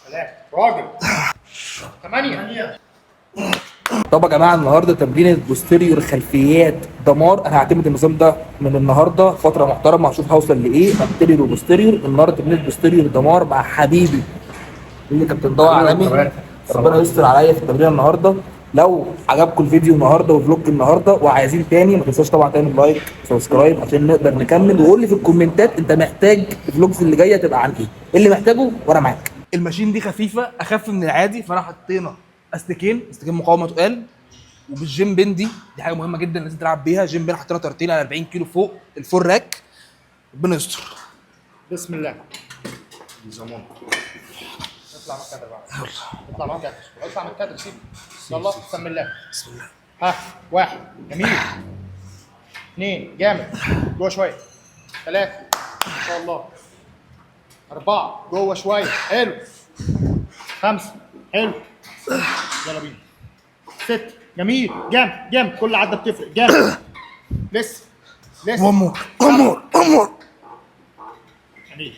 ثلاثة راجل 8. طب يا جماعه النهارده تمرين البوستيريور خلفيات دمار. انا هعتمد النظام ده من النهارده فتره محترمه، هشوف هوصل لايه. انتيريور وبوستيريور النهارده تمرين البوستيريور دمار مع حبيبي اللي كابتن ضوء عالمي. ربنا يستر عليا في التمرين النهارده. لو عجبكم الفيديو النهارده والفلوج النهارده وعايزين تاني، ما تنساش طبعا تعمل لايك وسبسكرايب عشان نقدر نكمل. وقول لي في الكومنتات انت محتاج الفلوجز اللي جايه تبقى عن ايه، اللي محتاجه وانا معاك. الماشين دي خفيفه، اخف من العادي، فانا حطينا استكين مقاومه تقال. وبالجيم بين دي حاجه مهمه جدا لازم تلعب بيها. جيم بين حطينا طرتين على 40 كيلو فوق الفول راك. ربنا يستر. بسم الله. زمان اطلع من الكادر بقى. اطلع من الكادر، اطلع من الكادر، سيب. يلا بسم الله. بسم الله. ها، 1 جميل، 2 جامد جوه شويه، 3 ما شاء الله، 4 جوه شويه حلو، 5 حلو، يلا بينا، 6 جميل جامد جامد، كل عده بتفرق جامد. لسه امور جميل.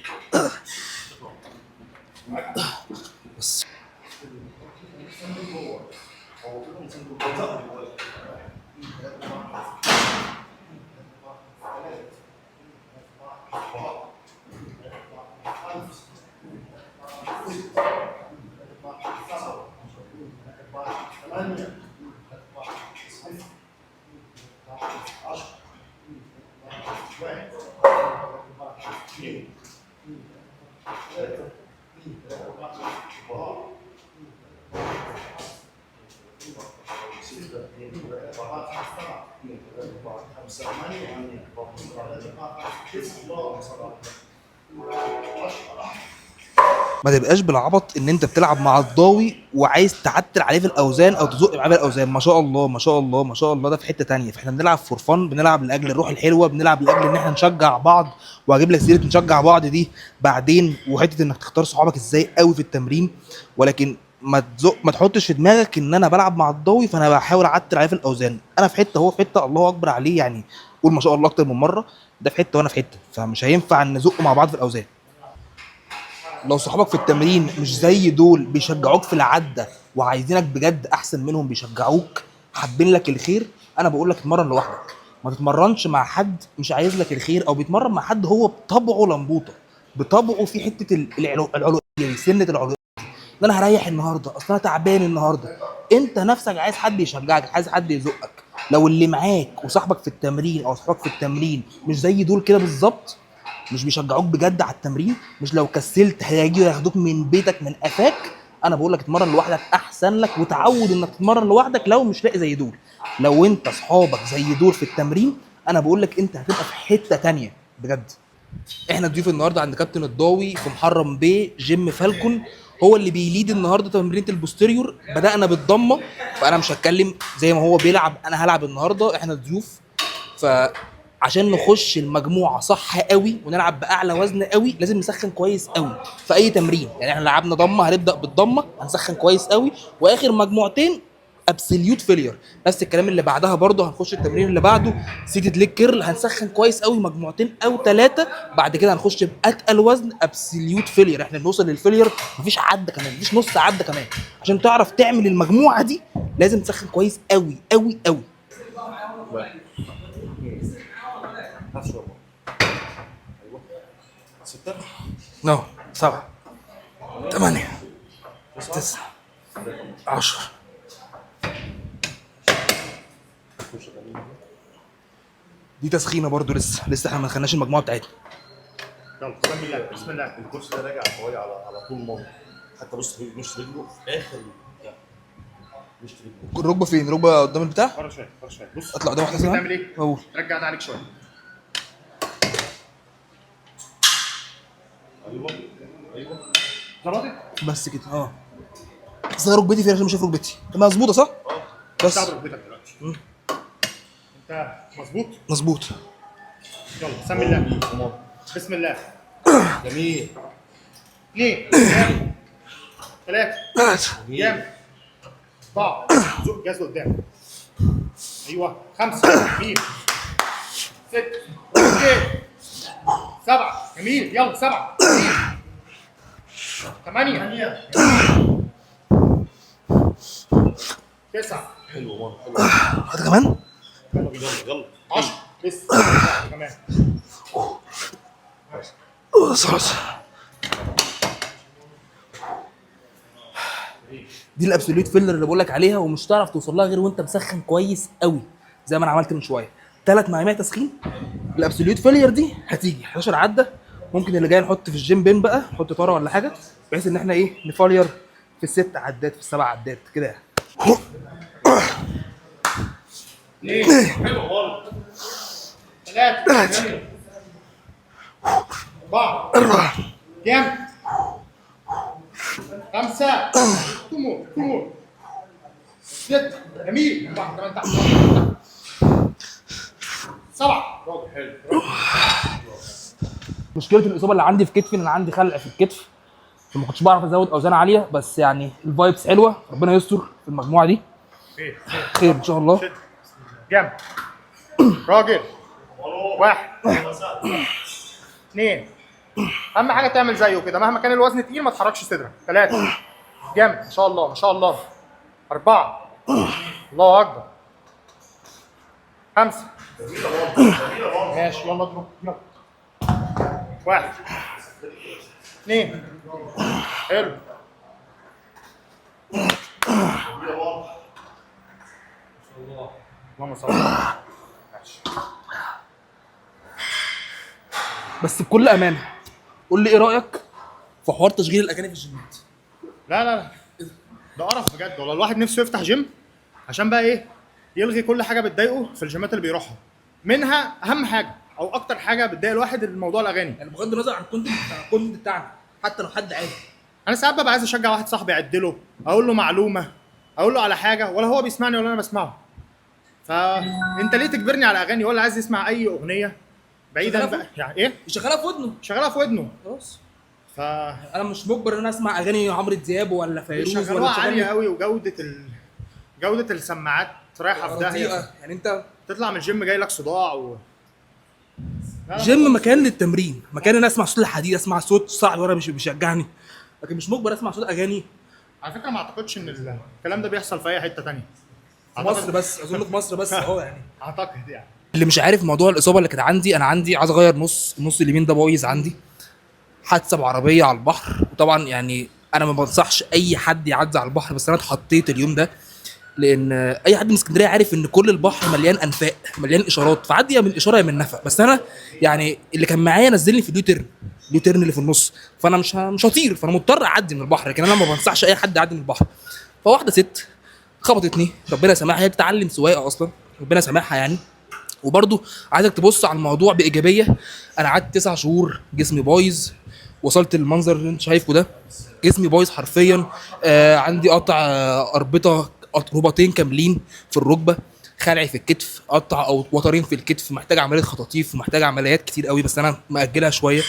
ما تبقاش بالعبط ان انت بتلعب مع الضاوي وعايز تعتل عليه في الاوزان او تزق معاه في الاوزان. ما شاء الله ما شاء الله ما شاء الله، ده في حته تانية. فاحنا بنلعب فور فن، بنلعب لاجل الروح الحلوه، بنلعب لاجل ان احنا نشجع بعض. وهجيب لك سيره نشجع بعض دي بعدين، وحته انك تختار صحابك ازاي قوي في التمرين. ولكن ما تحطش في دماغك ان انا بلعب مع الضاوي فانا بحاول اعتل عليه في الاوزان. انا في حته هو في حته، الله اكبر عليه يعني. قول ما شاء الله اكتر من مره. ده في حته وانا في حته، فمش هينفع نزق مع بعض في الاوزان. لو صحابك في التمرين مش زي دول بيشجعوك في العده وعايزينك بجد احسن منهم، بيشجعوك حابين لك الخير، انا بقول لك اتمرن لوحدك. ما تتمرنش مع حد مش عايز لك الخير، او بيتمرن مع حد هو بطبعه لمبوطه، بطبعه في حته العلويه دي، سنه العلويه دي. ده انا هريح النهارده، اصل انا تعبان النهارده. انت نفسك عايز حد يشجعك، عايز حد يزقك. لو اللي معاك وصاحبك في التمرين او صاحبك في التمرين مش زي دول كده بالظبط، مش بيشجعوك بجد على التمرين، مش لو كسلت هيجوا ياخدوك من بيتك من قفاك، انا بقول لك اتمرن لوحدك احسن لك. وتعود انك تتمرن لوحدك لو مش لاقي زي دول. لو انت اصحابك زي دول في التمرين، انا بقول لك انت هتبقى في حته تانية بجد. احنا ضيوف النهارده عند كابتن الضاوي في محرم بيه جيم فالكون. هو اللي بيليد النهارده تمرينه البوستيريور. بدانا بالضمه، فانا مش هتكلم زي ما هو بيلعب، انا هلعب النهارده. احنا ضيوف، فعشان نخش المجموعه صح قوي ونلعب باعلى وزن قوي لازم نسخن كويس قوي في اي تمرين. يعني احنا لعبنا ضمه، هنبدا بالضمه هنسخن كويس قوي، واخر مجموعتين ابسوليوت فيلير. نفس الكلام اللي بعدها برضه هنخش التمرين اللي بعده سيتد ليج كيرل، هنسخن كويس قوي مجموعتين او 3. بعد كده هنخش باتقل وزن ابسوليوت فيلير. احنا بنوصل للفيلير مفيش عده كمان، مفيش نص عده كمان. عشان تعرف تعمل المجموعه دي لازم تسخن كويس قوي قوي قوي. ستة نو 7 8 9 10. دي تسخينه برضو، لسه احنا ما دخلناش المجموعه بتاعتنا. يلا بسم الله بسم الله. الكورس ده راجع قوي على طول ماضي. حتى بص مش رجله في اخر مش رجله. الركبه فين؟ الركبه قدام البتاع. ورا شويه ورا شويه. بص اطلع قدام واحده تعمل ايه؟ اقول رجع ده عليك شويه. ايوه ظبطت؟ بس كده. بس أنا ركبتي فين عشان مش شايف ركبتي؟ تمام مظبوطه صح؟ بس تعب ركبتك دلوقتي. انت مظبوط؟ مظبوط. يلا بسم الله. بسم الله. جميل 2 3 جامد 4 زق جاز لقدام. ايوه 5 جميل 6 اوكي 7 جميل يلا 7 جميل 8 9 حلو مره حلو. واحده كمان. يلا بينا يلا 10 لسه كمان. خلاص. دي الابسوليوت فيلر اللي بقول لك عليها، ومش هتعرف توصل لها غير وانت مسخن كويس قوي زي ما انا عملت من شويه. 3 مجاميع تسخين. الابسوليوت فيلر دي هتيجي 11 عده. ممكن اللي جاي نحط في الجيم بين بقى، نحط طاره ولا حاجه، بحيث ان احنا ايه نفالير في ال6 عدات في ال7 عدات كده. حلو والله. 3 4 كام؟ 5 تمور 6 جميل. 1 تحت 7 راجل حلو. مشكله الاصابه اللي عندي في كتفي ان انا عندي خلع في الكتف، فما كنتش بعرف ازود اوزان عاليه، بس يعني الفايبس حلوه، ربنا يستر في المجموعه دي. خير ان شاء الله. جنب راجل. 1 2 اهم حاجه تعمل زيه كده مهما كان الوزن تقيل ما تحركش صدرك. 3 جنب ما شاء الله ما شاء الله. 4 الله اكبر. 5 ماشي يلا اضرب يلا. 1 2 حلو. اللهم صل على النبي. ماشي. بس بكل امانه قول لي ايه رايك في حوار تشغيل الاجانب في الجيمات؟ لا ده قرف بجد والله. الواحد نفسه يفتح جيم عشان بقى ايه يلغي كل حاجه بتضايقه في الجيمات اللي بيروحها. منها اهم حاجه او اكتر حاجه بتضايق الواحد الموضوع الاغاني. يعني بغض النظر عن الكونتنت بتاعنا، حتى لو حد عادي. انا ساعات ببقى عايز اشجع واحد صاحبي اعدله، اقول له معلومه، اقول له على حاجه، ولا هو بيسمعني ولا انا بسمعه. فانت ليه تجبرني على اغاني ولا عايز يسمع اي اغنيه بعيدا شغالة بقى يعني ايه شغاله في ودنه شغاله في ودنه. خلاص. ف انا مش مجبر ان انا اسمع اغاني عمرو دياب ولا فيروز شغلوها ولا عاليه قوي وجوده جوده السماعات رايحه في داهيه. بطيئه. يعني انت تطلع من الجيم جاي لك صداع لا جيم مكان للتمرين، مكان ان انا اسمع صوت الحديد، اسمع صوت صاحبي ورا بيشجعني، لكن مش مجبر اسمع صوت اغاني. على فكره ما اعتقدش ان الكلام ده بيحصل في اي حته تانية. في مصر بس، اظن في مصر بس يعني. اعتقد يعني. اللي مش عارف موضوع الاصابه اللي كانت عندي، انا عندي عايز اغير النص اليمين ده بايظ عندي، حادثه بعربيه على البحر. وطبعا يعني انا ما بنصحش اي حد يعدي على البحر، بس انا اتحطيت اليوم ده لان اي حد من اسكندريه عارف ان كل البحر مليان انفاق، مليان اشارات، فعدي يا من اشاره يا من نفق. بس انا يعني اللي كان معايا نزلني في اليوتيرن اللي في النص، فانا مش هطير، فانا مضطر اعدي من البحر، لكن انا ما بنصحش اي حد يعدي من البحر. فواحده ست خبطتني، ربنا يسامحها، هي بتتعلم سواقه اصلا، ربنا يسامحها يعني. وبرضو عايزك تبص على الموضوع بايجابيه. انا قعدت 9 شهور جسمي بايظ، وصلت للمنظر اللي انت شايفه ده، جسمي بايظ حرفيا. عندي قطع اربطه، رباطين كاملين في الركبه، خلعي في الكتف، قطع او وترين في الكتف، محتاج عمليه خطاطيف ومحتاج عمليات كتير قوي، بس انا ماجلها شويه.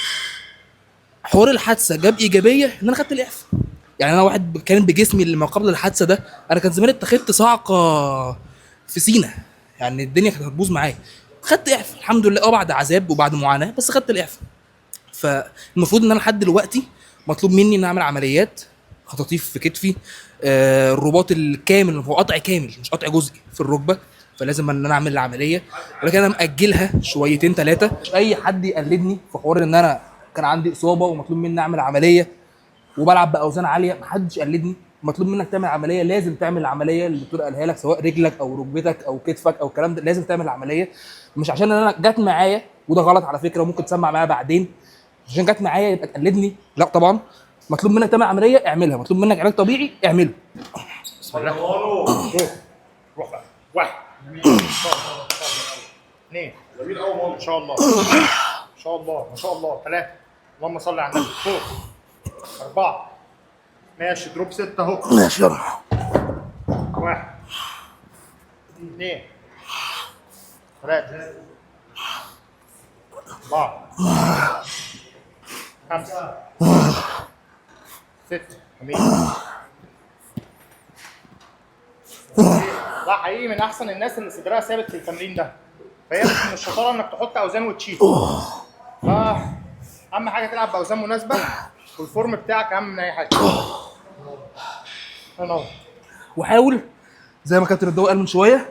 حوار الحادثه جاب ايجابيه ان انا خدت الاعفاء. يعني انا واحد كان بجسمي اللي ما قبل الحادثه ده، انا كان زمان اتخذت صعقه في سينا، يعني الدنيا كانت هتبوظ معايا. خدت اعفاء الحمد لله، بعد عذاب وبعد معاناه، بس خدت الاعفاء. فالمفروض ان انا لحد دلوقتي مطلوب مني ان اعمل عمليات خطاطيف في كتفي، الرباط الكامل، هو قطع كامل مش قطع جزئي في الركبه، فلازم ان انا اعمل العمليه، ولكن انا ماجلها شويتين 3. مش اي حد يقلدني في حوار ان انا كان عندي اصابه ومطلوب مني اعمل عمليه وبلعب باوزان عاليه، محدش يقلدني. مطلوب منك تعمل عمليه، لازم تعمل العمليه اللي الدكتور قالها لك، سواء رجلك او ركبتك او كتفك او الكلام ده، لازم تعمل عمليه. مش عشان انا جت معايا، وده غلط على فكره وممكن تسمع معايا بعدين، عشان جت معايا يبقى تقلدني، لا طبعا. مطلوب منك تعمل عمليه اعملها، مطلوب منك علاج طبيعي اعمله. بسم الله. روح بقى. 1 2 جميل قوي ما شاء الله ما شاء الله ما شاء الله. 3 اللهم صل على النبي. 4 ماشي. دروب 6 اهو. ماشي يلا. 1 2 3 4 5 6 جميل. ده حقيقي من احسن الناس اللي صدرها ثابت في التمرين ده، فهي مش من الشطاره انك تحط اوزان وتشيل. اهم حاجه تلعب باوزان مناسبه والفورم بتاعك اهم من اي حاجه. انا وحاول زي ما كابتن الضوء قال من شويه،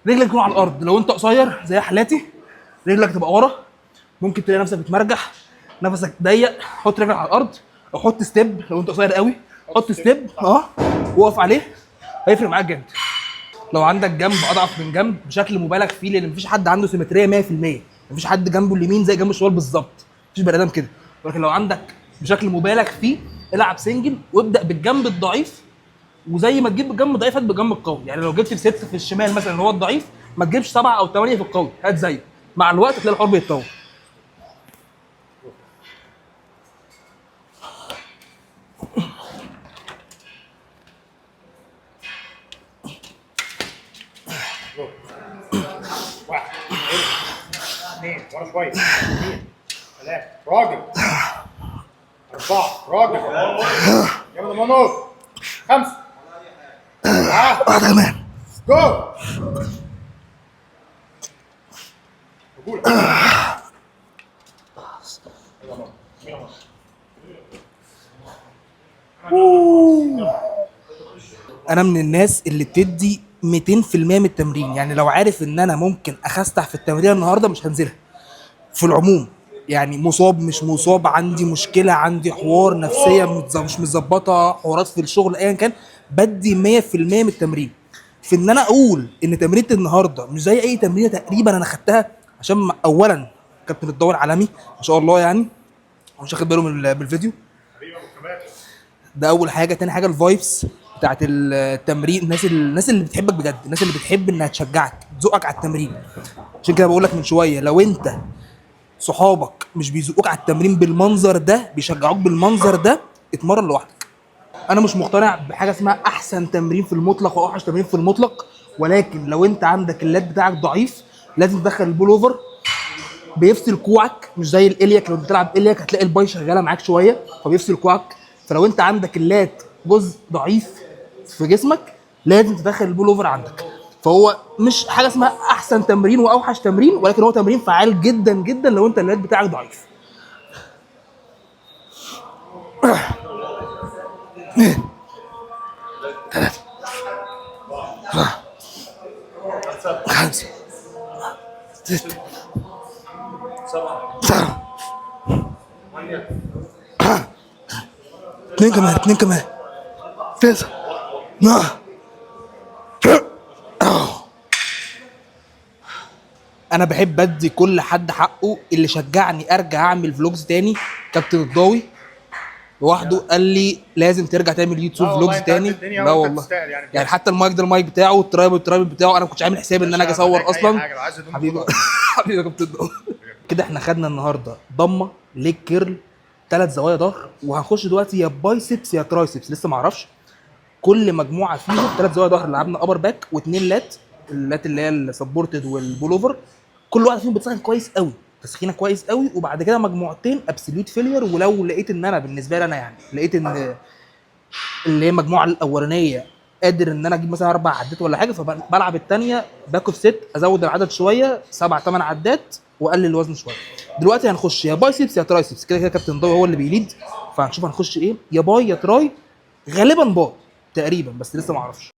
رجلك تكون على الارض. لو انت قصير زي حالاتي رجلك تبقى ورا، ممكن تلاقي نفسك بتمرجح، نفسك ضيق. حط رجلك على الارض او حط ستيب. لو انت قصير قوي حط ستيب وقف عليه، هيفرق معاك جامد. لو عندك جنب اضعف من جنب بشكل مبالغ فيه، لان مفيش حد عنده سيمتريه 100%، مفيش حد جنبه اليمين زي جنب الشمال بالظبط، مفيش بني ادم كده. ولكن لو عندك بشكل مبالغ فيه العب سنجل وابدا بالجنب الضعيف، وزي ما تجيب الجنب الضعيف هات بالجنب القوي. يعني لو جبت الست في الشمال مثلا اللي هو الضعيف، ما تجيبش 7 أو 8 في القوي، هات زيه. مع الوقت تلاقي الحوار بيتطور. واحد اثنين ورا شويه، اثنين ثلاثه راجل، اربعه راجل، جامد يا منور، خمسه واحده كمان. جو رجوله. انا من الناس اللي بتدي 200% من التمرين. يعني لو عارف ان انا ممكن اخستع في التمرين النهارده مش هنزلها في العموم. يعني مصاب مش مصاب، عندي مشكله، عندي حوار نفسيه مش متظبطه، حوارات في الشغل، ايا كان، بدي 100% من التمرين. في ان انا اقول ان تمرينة النهارده مش زي اي تمرينه تقريبا انا خدتها، عشان اولا كابتن الدور عالمي ما شاء الله، يعني مش واخد باله من الفيديو ده. اول حاجه. تاني حاجه الفايبس بتاعت التمرين، الناس اللي بتحبك بجد، الناس اللي بتحب انها تشجعك تزقك على التمرين. عشان كده بقول لك من شويه، لو انت صحابك مش بيزقوك على التمرين بالمنظر ده، بيشجعوك بالمنظر ده، اتمرن لوحدك. انا مش مقتنع بحاجه اسمها احسن تمرين في المطلق واوحش تمرين في المطلق، ولكن لو انت عندك اللات بتاعك ضعيف لازم تدخل البول اوفر، بيفصل كوعك. مش زي الالياك، لو بتلعب الياك هتلاقي الباي شغاله معاك شويه فبيفصل كوعك. فلو انت عندك اللات جزء ضعيف في جسمك لازم تدخل البول اوفر عندك. فهو مش حاجه اسمها احسن تمرين واوحش تمرين، ولكن هو تمرين فعال جدا جدا لو انت اللات بتاعك ضعيف. خمسة ستة سبعة اتنين كمان تسعة انا بحب ادي كل حد حقه. اللي شجعني ارجع اعمل فلوجز تاني كابتن الضاوي لوحده، قال لي لازم ترجع تعمل يوتيوب فلوجز تاني. لا والله يعني حتى المايك ده المايك بتاعه والترايب بتاعه، انا ما كنتش عامل حساب ان انا اجي اصور اصلا. حبيبي حبيبي يا كابتن الضاوي. كده احنا خدنا النهارده ضمه، ليج كيرل، 3 زوايا ظهر، وهنخش دلوقتي يا بايسبس يا ترايسبس، لسه ما اعرفش. كل مجموعه فيهم 3 زوايا ظهر، لعبنا ابر باك و2 لات، اللات اللي هي السبورتد والبول اوفر. كل واحد فيهم بتسخن كويس قوي، تسخينه كويس قوي، وبعد كده مجموعتين ابسوليوت فيلير. ولو لقيت ان انا بالنسبه لي انا يعني لقيت ان اللي هي المجموعه الاولانيه قادر ان انا اجيب مثلا 4 عدات ولا حاجه، فبلعب الثانيه باك اوف ست، ازود العدد شويه 7 8 عدات واقلل الوزن شويه. دلوقتي هنخش يا بايسبس يا ترايسبس، كده كده كابتن ضوي هو اللي بيليد، فهنشوف هنخش ايه، يا باي يا تراي، غالبا باي تقريبا بس لسه ما اعرفش.